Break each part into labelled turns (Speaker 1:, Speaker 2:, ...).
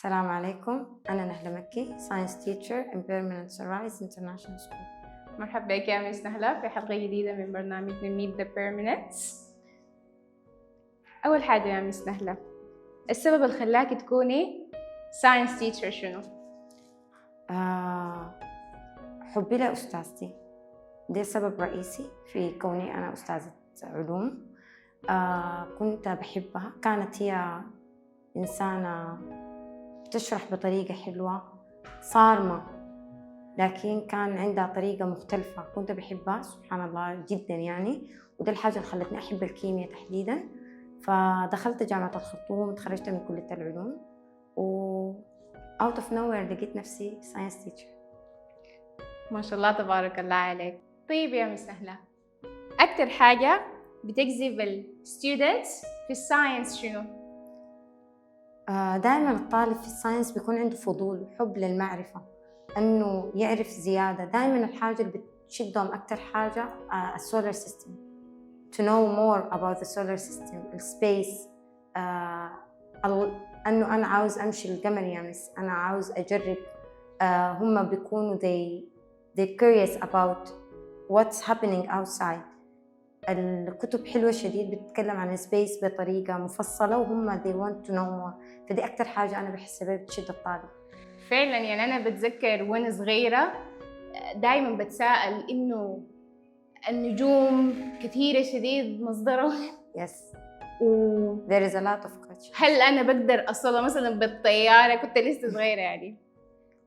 Speaker 1: السلام عليكم، أنا نهلة مكي Science Teacher in Permanent Sunrise International School.
Speaker 2: مرحبا بك يا مس نهلة في حلقة جديدة من برنامجنا Meet the Permanents. أول حاجة يا مس نهلة، السبب اللي خلاكي تكوني Science Teacher شنو؟
Speaker 1: حبي لأستاذتي ده سبب رئيسي في كوني أنا أستاذة علوم. كنت بحبها، كانت هي إنسانة تشرح بطريقة حلوة صارمة، لكن كان عندها طريقة مختلفة كنت بحبها سبحان الله جدا يعني. وده الحاجة اللي خلتني أحب الكيمياء تحديدا. فدخلت جامعة الخرطوم، تخرجت من كلية العلوم و out of nowhere لقيت نفسي science teacher.
Speaker 2: ما شاء الله تبارك الله عليك. طيب يا مس نهلة، أكتر حاجة بتجذب الستودنتس في الساينس شنو؟
Speaker 1: دائما الطالب في الساينس بيكون عنده فضول وحب للمعرفة، أنه يعرف زيادة. دائما الحاجة اللي بتشدهم أكتر حاجة السولار سيستم، to know more about the solar system, السبيس. أنه أنا عاوز أمشي القمر يا مس، أنا عاوز أجرب. هم بيكونوا they're curious about what's happening outside. الكتب حلوة شديد، بتتكلم عن السبيس بطريقة مفصلة وهم they want to know more. فدي أكتر حاجة أنا بحسها بتشد الطالب.
Speaker 2: فعلا يعني أنا بتذكر وأنا صغيرة دايما بتساءل إنه النجوم كثيرة شديد مصدرها.
Speaker 1: Yes. There is a lot of questions.
Speaker 2: هل أنا بقدر أصلها مثلا بالطيارة؟ كنت لسه صغيرة يعني.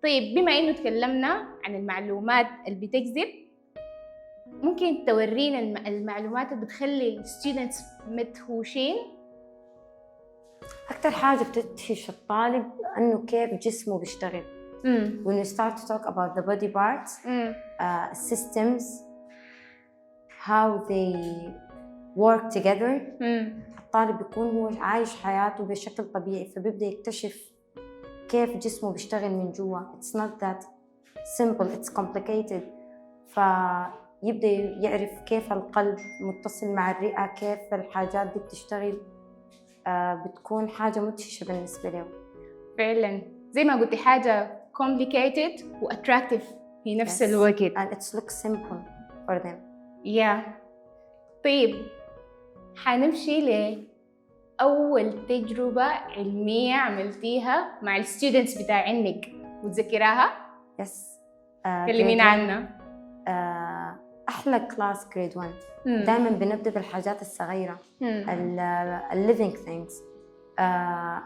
Speaker 2: طيب بما إنه تكلمنا عن المعلومات اللي بتجذب، ممكن تورينا المعلومات اللي بتخلي الستودنتس مدهوشين؟
Speaker 1: أكتر حاجة بتدهش الطالب إنه كيف جسمه بيشتغل. When we start to talk about the body parts, systems, how they work together. الطالب بيكون هو عايش حياته بشكل طبيعي، فبيبدأ يكتشف كيف جسمه بيشتغل من جوا. It's not that simple, it's complicated. فيبدأ يعرف كيف القلب متصل مع الرئة، كيف الحاجات دي بتشتغل. بتكون حاجة مدهشة بالنسبة له.
Speaker 2: فعلا زي ما قلتي، حاجة complicated و attractive في نفس الوقت.
Speaker 1: And it looks simple for them.
Speaker 2: Yeah. طيب حنمشي لأول تجربة علمية عملتيها مع الستودنتس بتاعينك وتذكراها؟
Speaker 1: Yes.
Speaker 2: كلمينا عنها.
Speaker 1: أحلى كلاس grade 1. دائما بنبدأ بالحاجات الصغيرة، living things.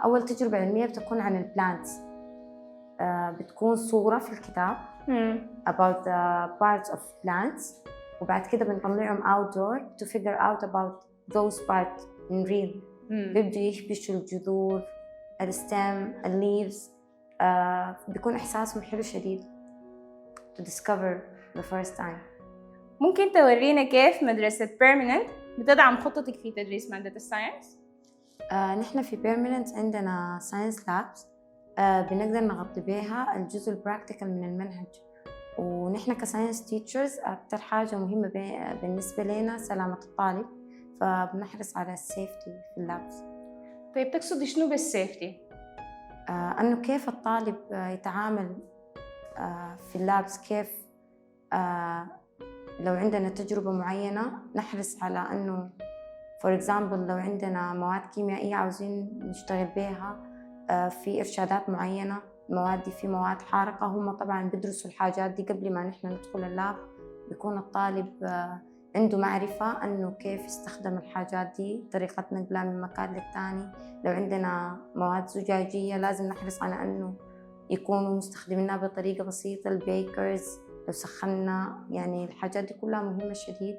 Speaker 1: أول تجربة علمية بتكون عن البلانتس. بتكون صورة في الكتاب about the parts of plants، وبعد كده بنطلعهم outdoor to figure out about those parts in real. بيبدوا يخبشوا الجذور، الستام، الليفز. بيكون إحساسهم حلو شديد to discover the first time.
Speaker 2: ممكن تورينا كيف مدرسة Permanent بتدعم خطتك في تدريس مادة الساينس؟
Speaker 1: نحن في Permanent عندنا Science Labs، بنقدر نغطي بيها الجزء البراكتيكال من المنهج. ونحن كساينس تيتشرز أكتر حاجة مهمة بالنسبة لنا سلامة الطالب، فبنحرص على السيفتي في اللابس.
Speaker 2: طيب تقصدي شنو بالسيفتي؟
Speaker 1: أنه كيف الطالب يتعامل في اللابس، كيف لو عندنا تجربة معينة نحرص على أنه for example لو عندنا مواد كيميائية عاوزين نشتغل بيها، في إرشادات معينة. المواد دي في مواد حارقة، هم طبعاً بيدرسوا الحاجات دي قبل ما نحن ندخل اللاب. بيكون الطالب عنده معرفة أنه كيف يستخدم الحاجات دي، طريقة نقلها من مكان للتاني. لو عندنا مواد زجاجية لازم نحرص على أنه يكونوا مستخدمينها بطريقة بسيطة. البيكرز لو سخنا، يعني الحاجات دي كلها مهمة شديد.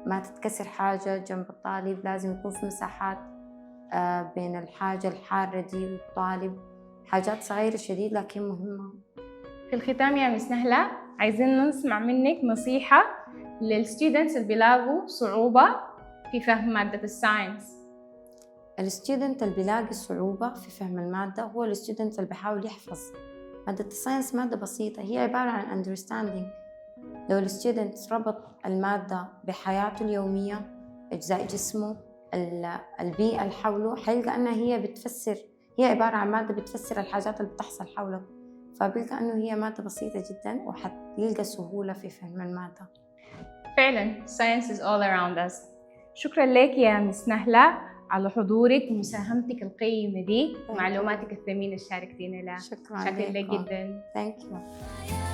Speaker 1: ما تتكسر حاجة جنب الطالب، لازم يكون في مساحات بين الحاجة الحارة دي والطالب. حاجات صغيرة شديد لكن مهمة.
Speaker 2: في الختام يا مس نهلة، عايزين نسمع منك نصيحة للستودنتس اللي بيلاقوا صعوبة في فهم مادة الساينس.
Speaker 1: الستودنت اللي بيلاقي صعوبة في فهم المادة هو الستودنت اللي بيحاول يحفظ. مادة الساينس مادة بسيطة، هي عبارة عن understanding. لو الستودنت ربط المادة بحياته اليومية، أجزاء جسمه، البيئة اللي حوله، حيلقى أنها هي بتفسر هي عبارة عن مادة بتفسر الحاجات اللي بتحصل حولك، فبيلقى إنه هي مادة بسيطة جدا وحيلقى سهولة في فهم المادة.
Speaker 2: فعلا science is all around us. شكرا لك يا مس نهلة على حضورك ومساهمتك القيمة دي ومعلوماتك الثمينة اللي شاركتينا لها.
Speaker 1: شكرا
Speaker 2: شكرا لك
Speaker 1: لكم.
Speaker 2: جدا.
Speaker 1: Thank you.